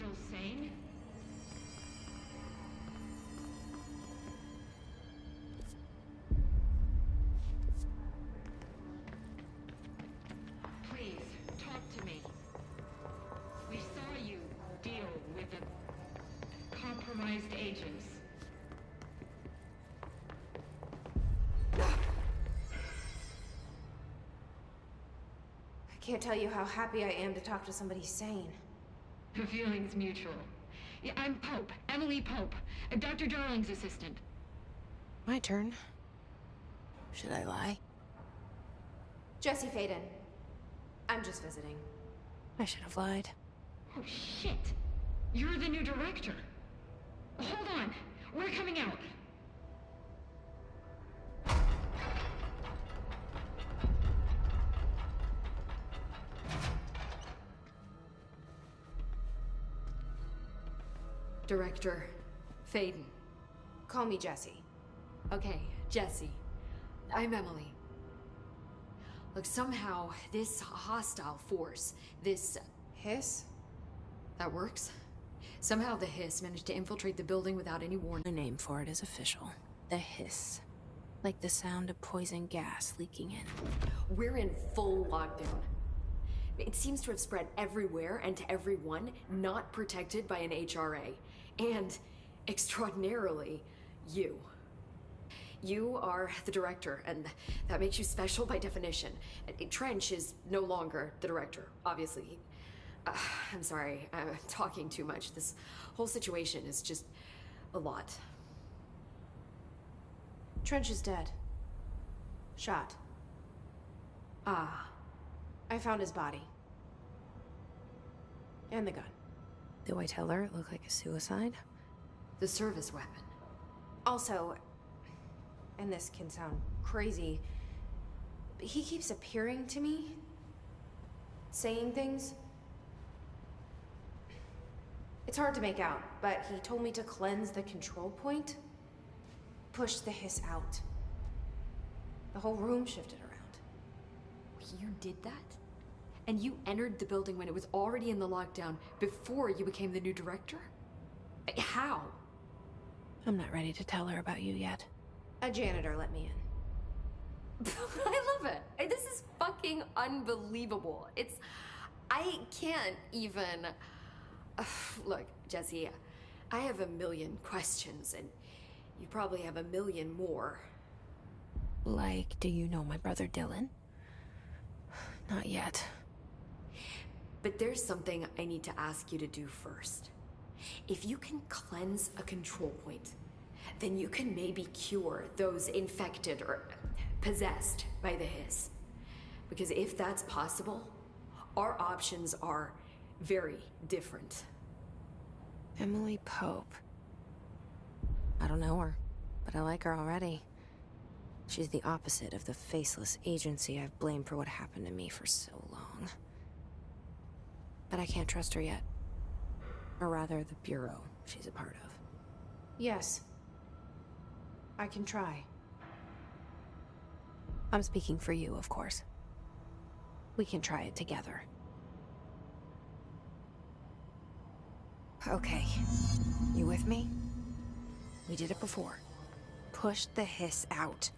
still sane? Please, talk to me. We saw you deal with the compromised agents. I can't tell you how happy I am to talk to somebody sane. The feeling's mutual. Yeah, I'm Pope, Emily Pope, Dr. Darling's assistant. My turn. Should I lie? Jesse Faden. I'm just visiting. I should have lied. Oh, shit. You're the new director. Hold on. We're coming out. Director Faden. Call me Jesse. Okay, Jesse. I'm Emily. Look, somehow this hostile force, this... Hiss? that works? Somehow the hiss managed to infiltrate the building without any warning. The name for it is official. The hiss. Like the sound of poison gas leaking in. We're in full lockdown. It seems to have spread everywhere and to everyone not protected by an HRA. And, extraordinarily, you. You are the director, and that makes you special by definition. Trench is no longer the director, obviously. I'm sorry, I'm talking too much. This whole situation is just a lot. Trench is dead. Shot. Ah. I found his body. And the gun. Do I tell her it looked like a suicide? The service weapon. Also, and this can sound crazy, but he keeps appearing to me, saying things. It's hard to make out, but he told me to cleanse the control point, push the hiss out. The whole room shifted around. You did that? And you entered the building when it was already in the lockdown before you became the new director? How? I'm not ready to tell her about you yet. A janitor let me in. I love it. This is fucking unbelievable. I can't even... Look, Jesse, I have a million questions, and you probably have a million more. Like, do you know my brother Dylan? Not yet. But there's something I need to ask you to do first. If you can cleanse a control point, then you can maybe cure those infected or possessed by the hiss. Because if that's possible, our options are very different. Emily Pope. I don't know her, but I like her already. She's the opposite of the faceless agency I've blamed for what happened to me for so long. But I can't trust her yet. Or rather, the bureau she's a part of. Yes. I can try. I'm speaking for you, of course. We can try it together. Okay. You with me? We did it before. Push the hiss out.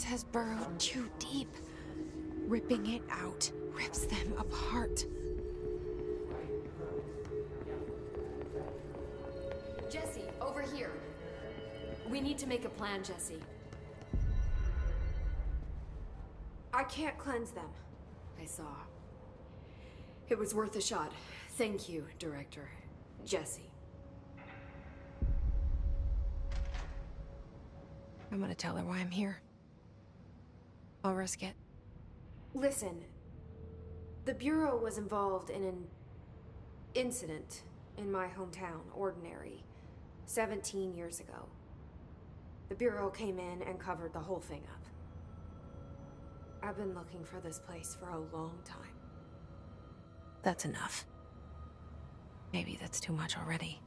Has burrowed too deep. Ripping it out rips them apart. Jesse, over here. We need to make a plan, Jesse. I can't cleanse them. I saw. It was worth a shot. Thank you, Director. Jesse. I'm gonna tell her why I'm here. I'll risk it. Listen, the Bureau was involved in an incident in my hometown, Ordinary, 17 years ago. The Bureau came in and covered the whole thing up. I've been looking for this place for a long time. That's enough. Maybe that's too much already.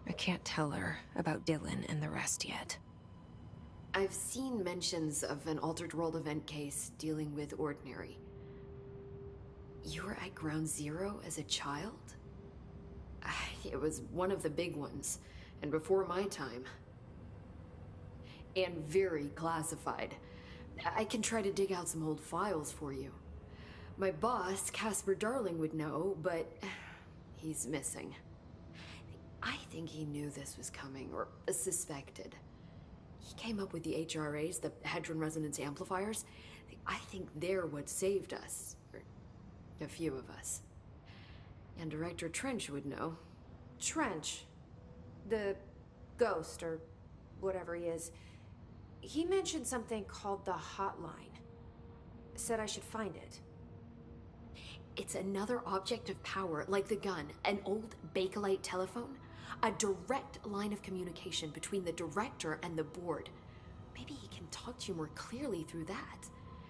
I can't tell her about Dylan and the rest yet. I've seen mentions of an Altered World event case dealing with Ordinary. You were at Ground Zero as a child? It was one of the big ones, and before my time. And very classified. I can try to dig out some old files for you. My boss, Casper Darling, would know, but he's missing. I think he knew this was coming, or suspected. He came up with the HRAs, the Hadron Resonance Amplifiers. I think they're what saved us. Or a few of us. And Director Trench would know. Trench, the ghost, or whatever he is, he mentioned something called the hotline. Said I should find it. It's another object of power, like the gun, an old Bakelite telephone. A direct line of communication between the director and the board. Maybe he can talk to you more clearly through that.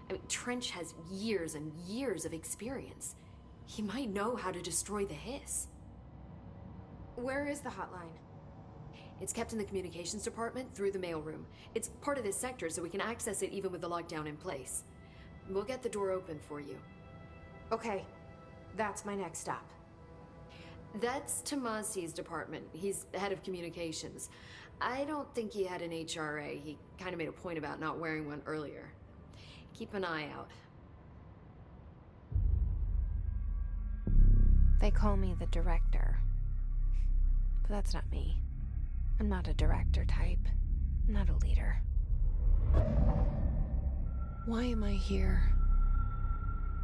I mean, Trench has years and years of experience. He might know how to destroy the hiss. Where is the hotline? It's kept in the communications department through the mailroom. It's part of this sector, so we can access it even with the lockdown in place. We'll get the door open for you. Okay, that's my next stop. That's Tomasi's department. He's the head of communications. I don't think he had an HRA. He kind of made a point about not wearing one earlier. Keep an eye out. They call me the director. But that's not me. I'm not a director type. I'm not a leader. Why am I here?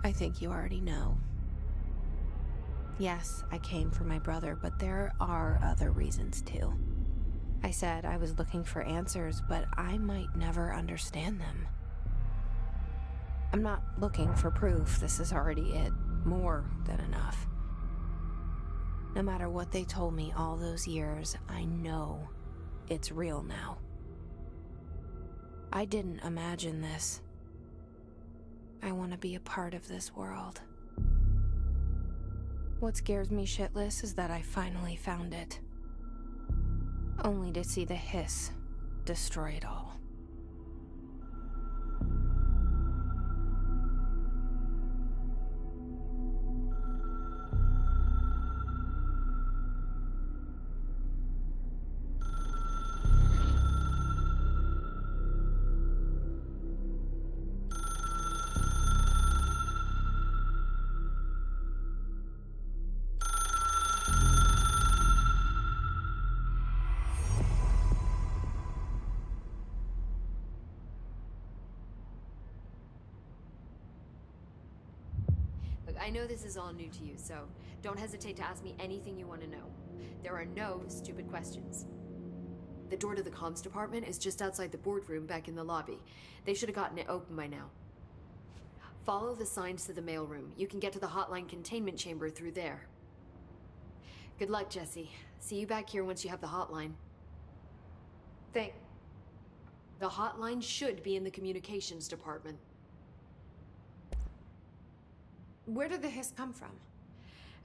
I think you already know. Yes, I came for my brother, but there are other reasons too. I said I was looking for answers, but I might never understand them. I'm not looking for proof. This is already it. More than enough. No matter what they told me all those years, I know it's real now. I didn't imagine this. I want to be a part of this world. What scares me shitless is that I finally found it. Only to see the hiss destroy it all. I know this is all new to you, so don't hesitate to ask me anything you want to know. There are no stupid questions. The door to the comms department is just outside the boardroom back in the lobby. They should have gotten it open by now. Follow the signs to the mailroom. You can get to the hotline containment chamber through there. Good luck, Jesse. See you back here once you have the hotline. The hotline should be in the communications department. Where did the hiss come from?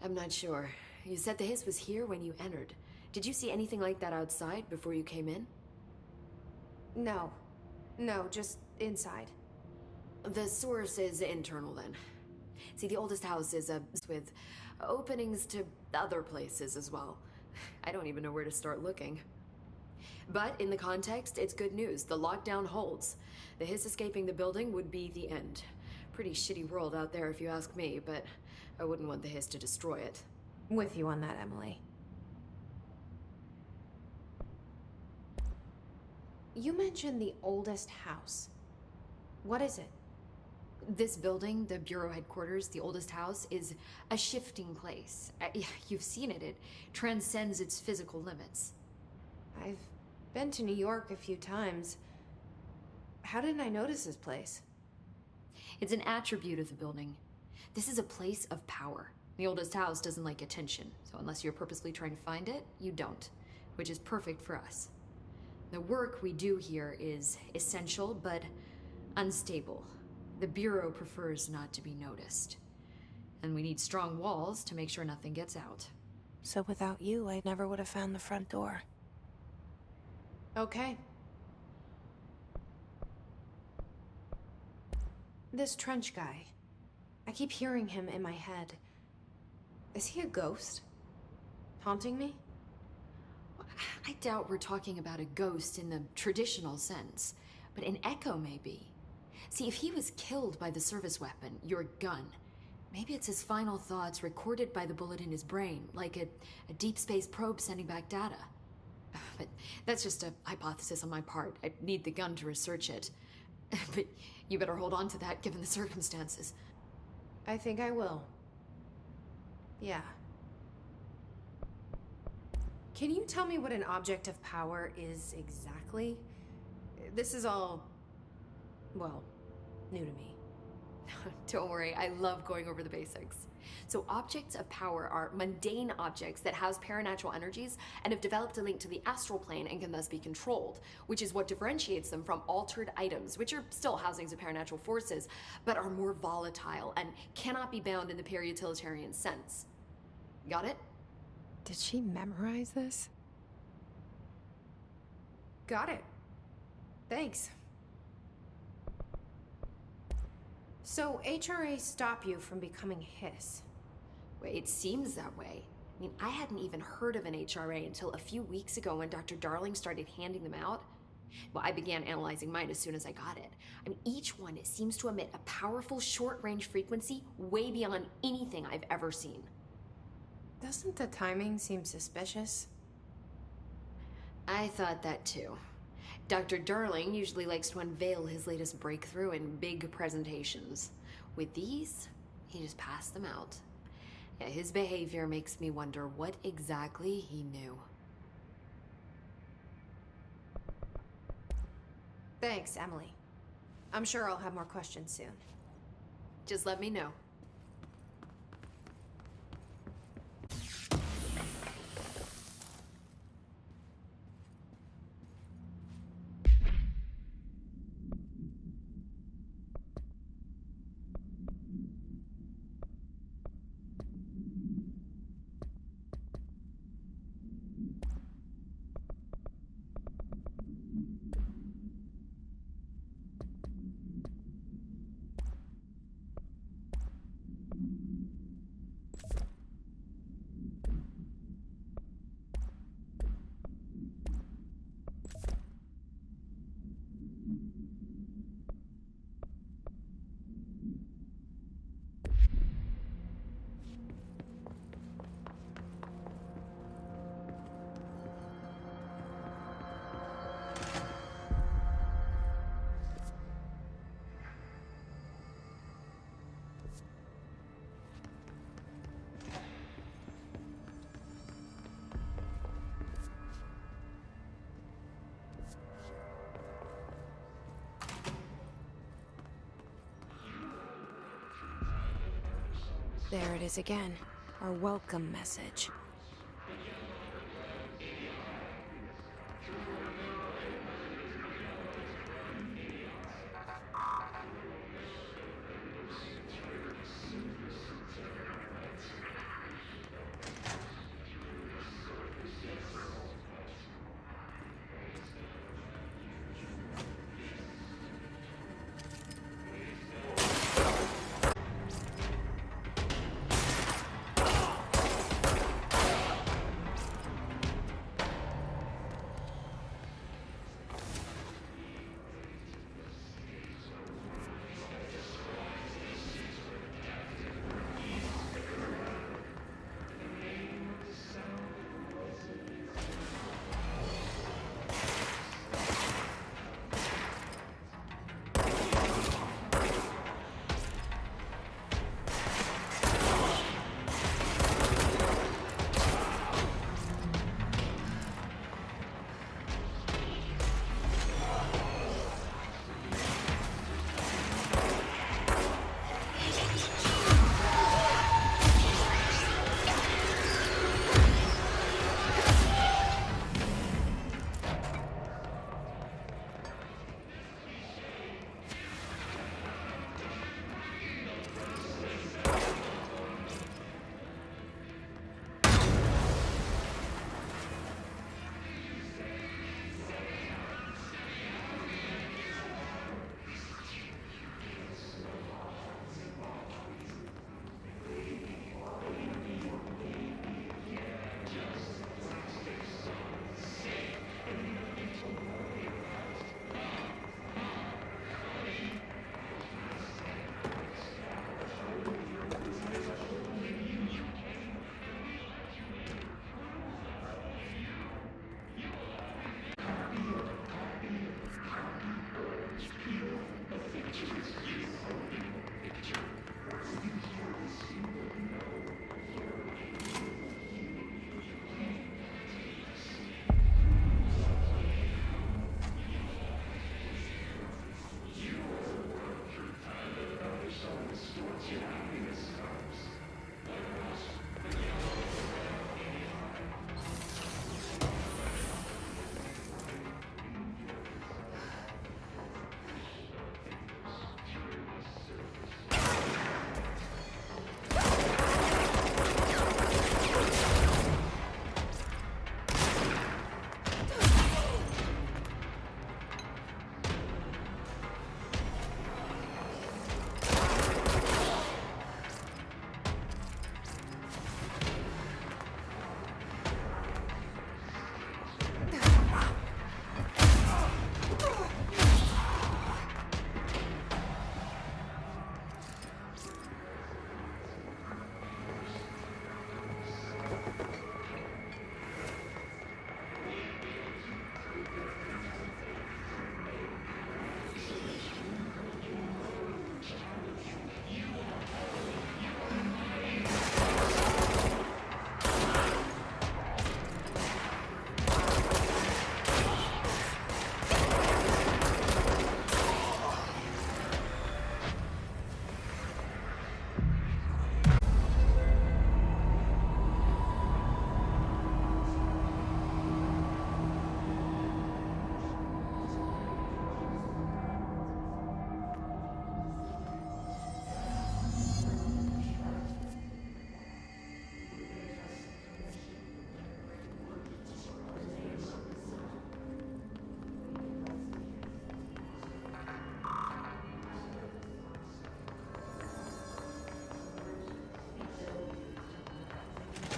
I'm not sure. You said the hiss was here when you entered. Did you see anything like that outside before you came in? No. No, just inside. The source is internal then. See, the oldest house is with openings to other places as well. I don't even know where to start looking. But in the context, it's good news. The lockdown holds. The hiss escaping the building would be the end. Pretty shitty world out there if you ask me, but I wouldn't want the hiss to destroy it. With you on that, Emily. You mentioned the oldest house. What is it? This building, the Bureau headquarters, the oldest house, is a shifting place. You've seen it. It transcends its physical limits. I've been to New York a few times. How didn't I notice this place? It's an attribute of the building. This is a place of power. The oldest house doesn't like attention, so unless you're purposely trying to find it, you don't, which is perfect for us. The work we do here is essential, but unstable. The Bureau prefers not to be noticed. And we need strong walls to make sure nothing gets out. So without you, I never would have found the front door. Okay. This trench guy. I keep hearing him in my head. Is he a ghost? Haunting me? I doubt we're talking about a ghost in the traditional sense, but an echo maybe. See, if he was killed by the service weapon, your gun, maybe it's his final thoughts recorded by the bullet in his brain, like a deep space probe sending back data. But that's just a hypothesis on my part. I need the gun to research it. But you better hold on to that given the circumstances. I think I will. Yeah. Can you tell me what an object of power is exactly? This is all, well, new to me. Don't worry, I love going over the basics. So objects of power are mundane objects that house paranatural energies and have developed a link to the astral plane and can thus be controlled, which is what differentiates them from altered items, which are still housings of paranatural forces, but are more volatile and cannot be bound in the peri-utilitarian sense. Got it? Did she memorize this? Got it. Thanks. So HRA stop you from becoming Hiss? Well, it seems that way. I mean, I hadn't even heard of an HRA until a few weeks ago when Dr. Darling started handing them out. Well, I began analyzing mine as soon as I got it. I mean, each one seems to emit a powerful short-range frequency way beyond anything I've ever seen. Doesn't the timing seem suspicious? I thought that too. Dr. Darling usually likes to unveil his latest breakthrough in big presentations. With these, he just passed them out. Yeah, his behavior makes me wonder what exactly he knew. Thanks, Emily. I'm sure I'll have more questions soon. Just let me know. There it is again. Our welcome message.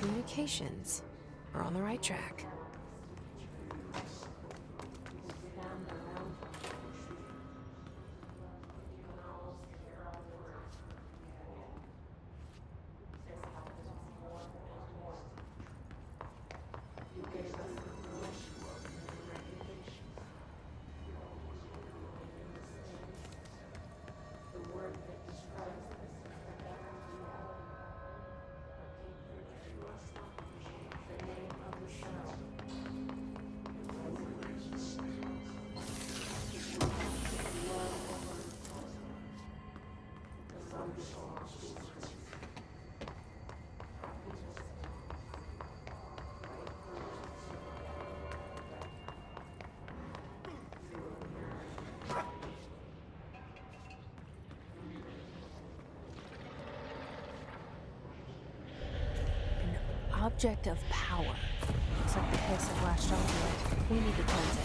Communications. We're on the right track. Object of power. Looks like the hiss have latched onto it. We need to cleanse it.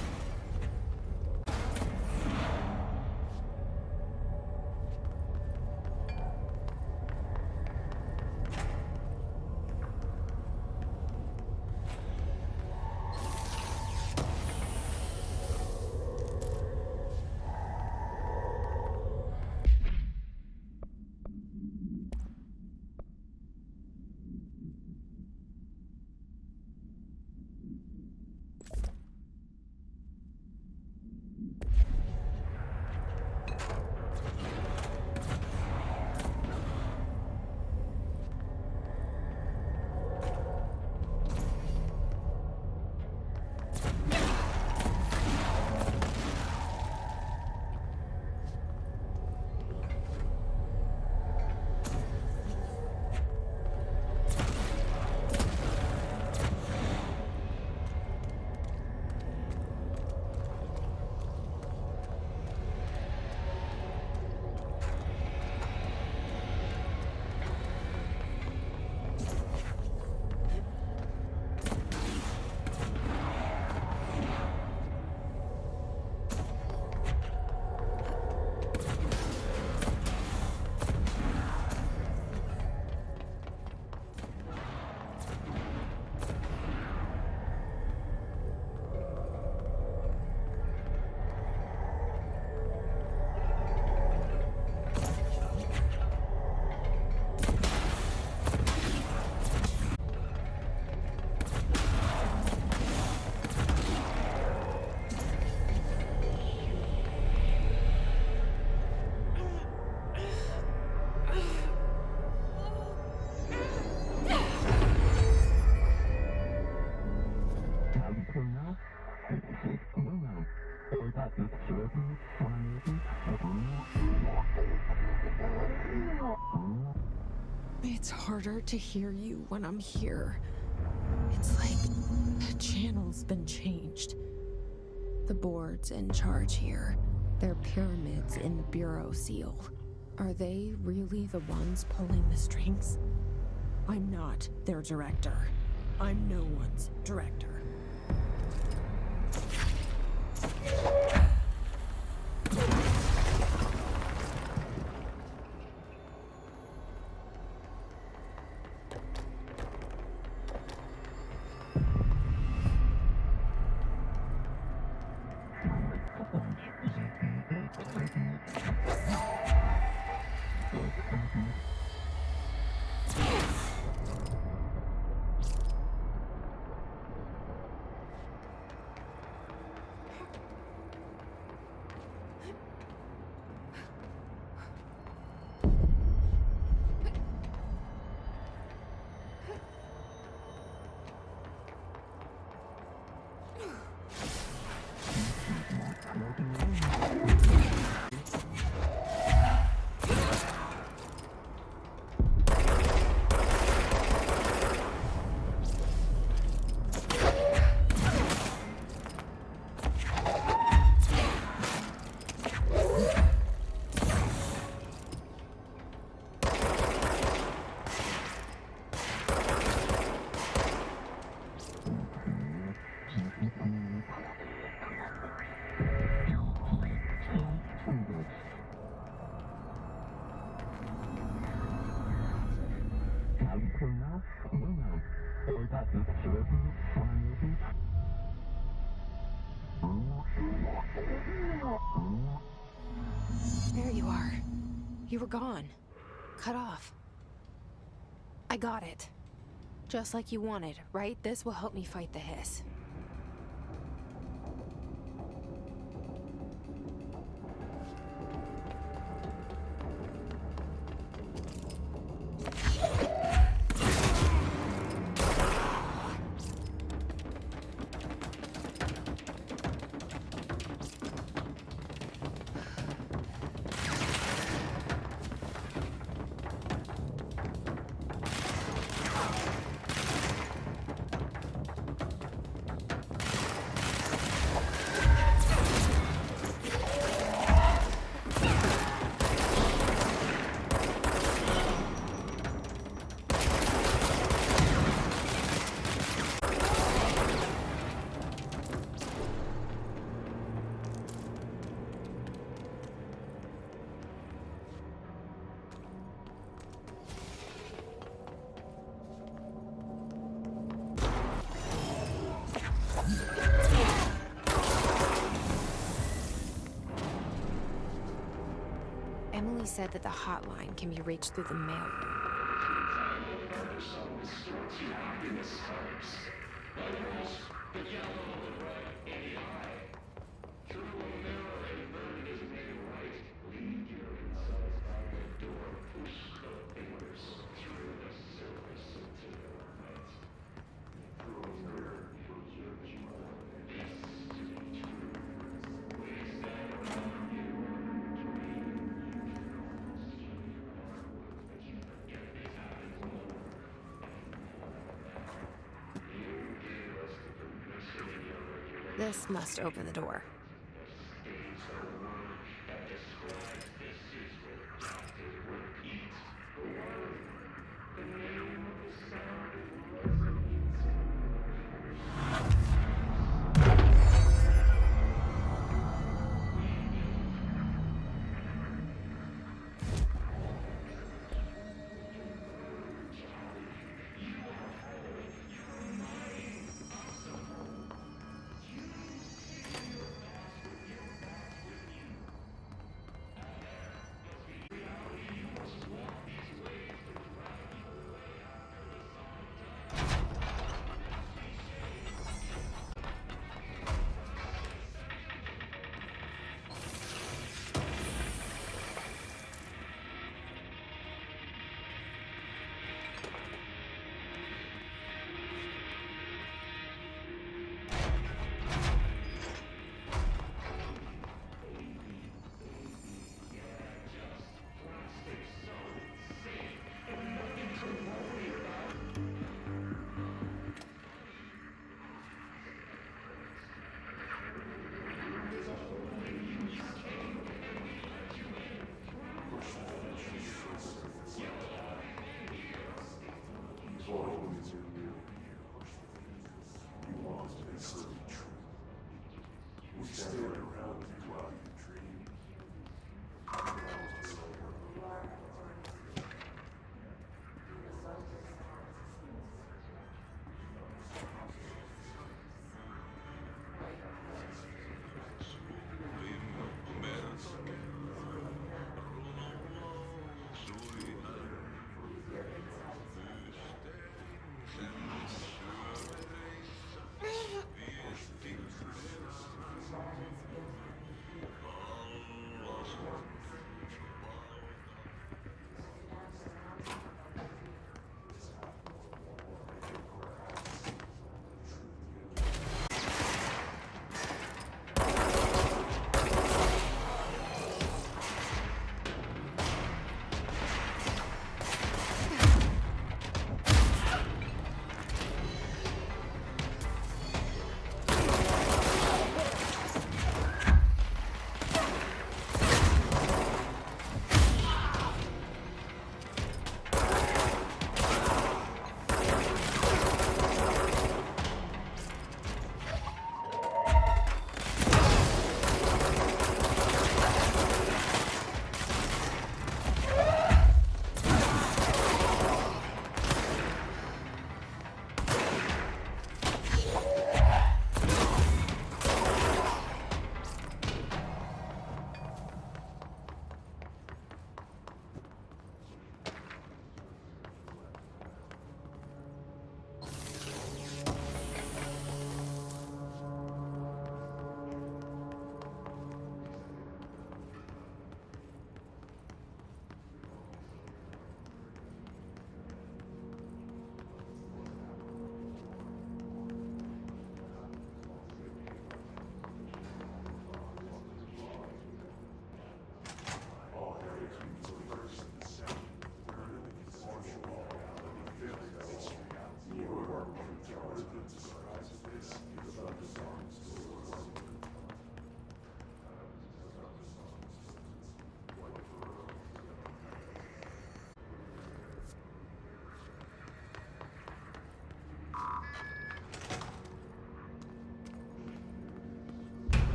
It's harder to hear you when I'm here. It's like the channel's been changed. The board's in charge here. They're pyramids in the Bureau seal. Are they really the ones pulling the strings? I'm not their director. I'm no one's director. There you are. You were gone. Cut off. I got it. Just like you wanted, right? This will help me fight the hiss. Emily said that the hotline can be reached through the mail room. This must open the door.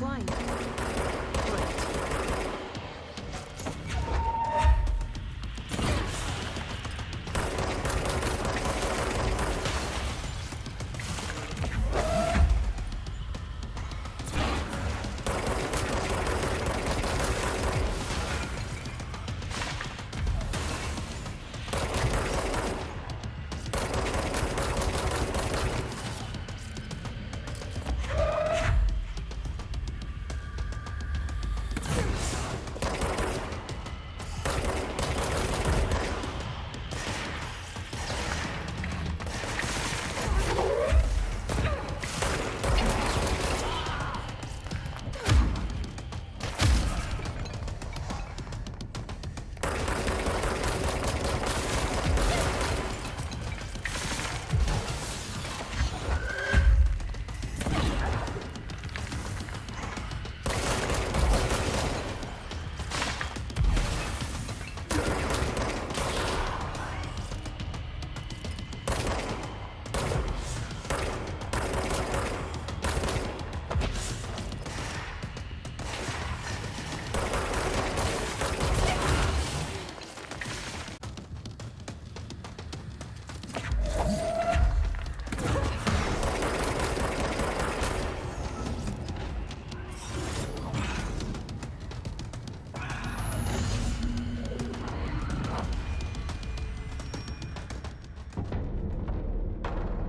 flying. Great.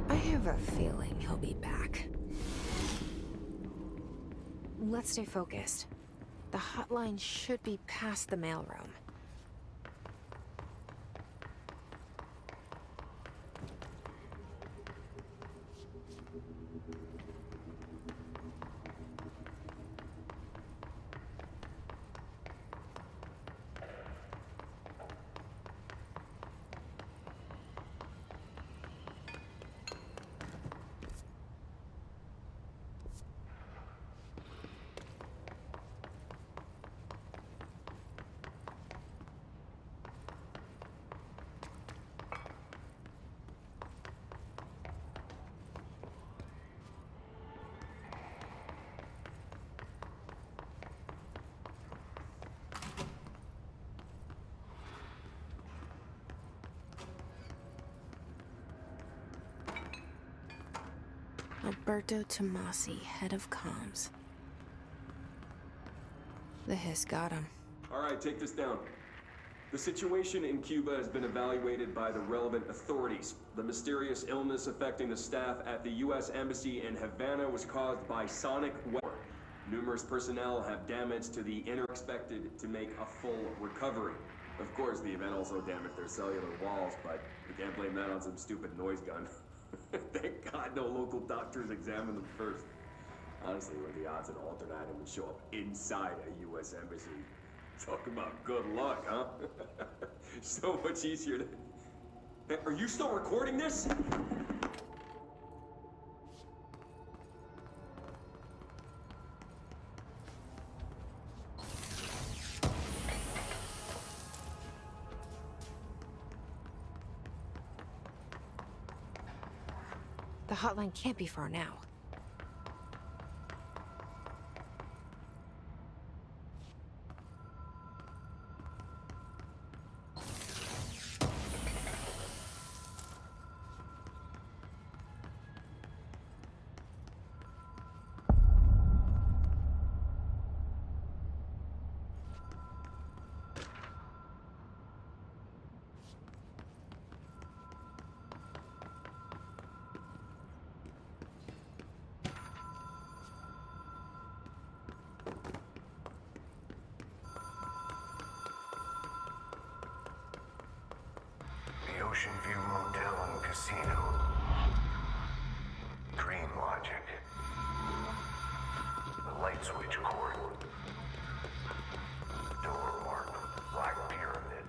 I have a feeling he'll be back. Let's stay focused. The hotline should be past the mailroom. Alberto Tomasi, head of comms. The hiss got him. All right, take this down. The situation in Cuba has been evaluated by the relevant authorities. The mysterious illness affecting the staff at the U.S. Embassy in Havana was caused by sonic weather. Numerous personnel have damage to the inner expected to make a full recovery. Of course, the event also damaged their cellular walls, but we can't blame that on some stupid noise gun. Thank God no local doctors examined them first. Honestly, what are the odds an alternate item would show up inside a U.S. embassy? Talk about good luck, huh? So much easier to... Hey, are you still recording this? The hotline can't be far now. Ocean View Motel and Casino. Dream logic. The light switch cord. Door marked Black Pyramid.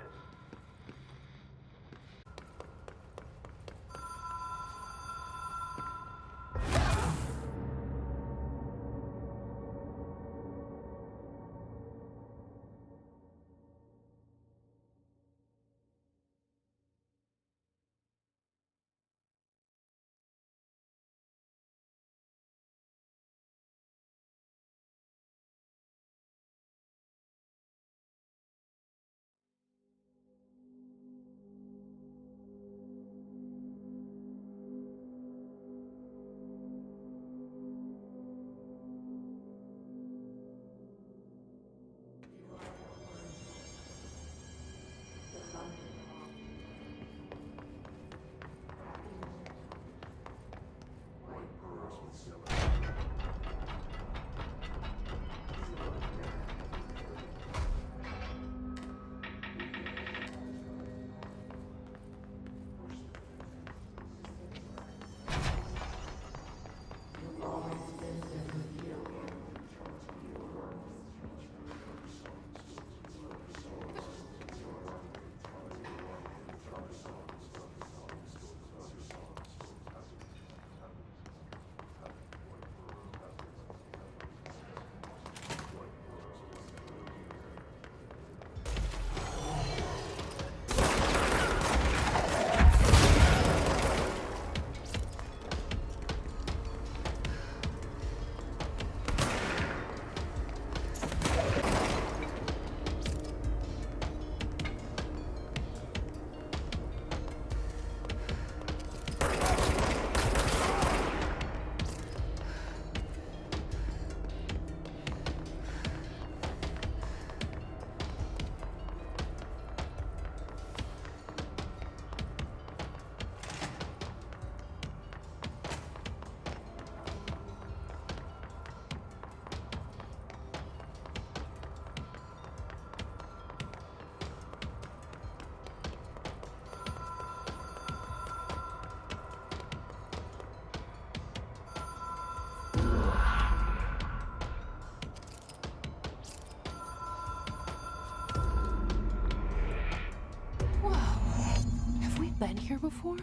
been here before?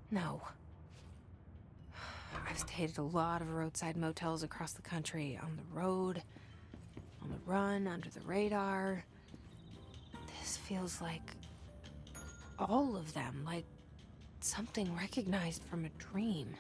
No. I've stayed at a lot of roadside motels across the country, on the road, on the run, under the radar. This feels like all of them, like something recognized from a dream.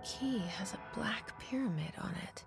The key has a black pyramid on it.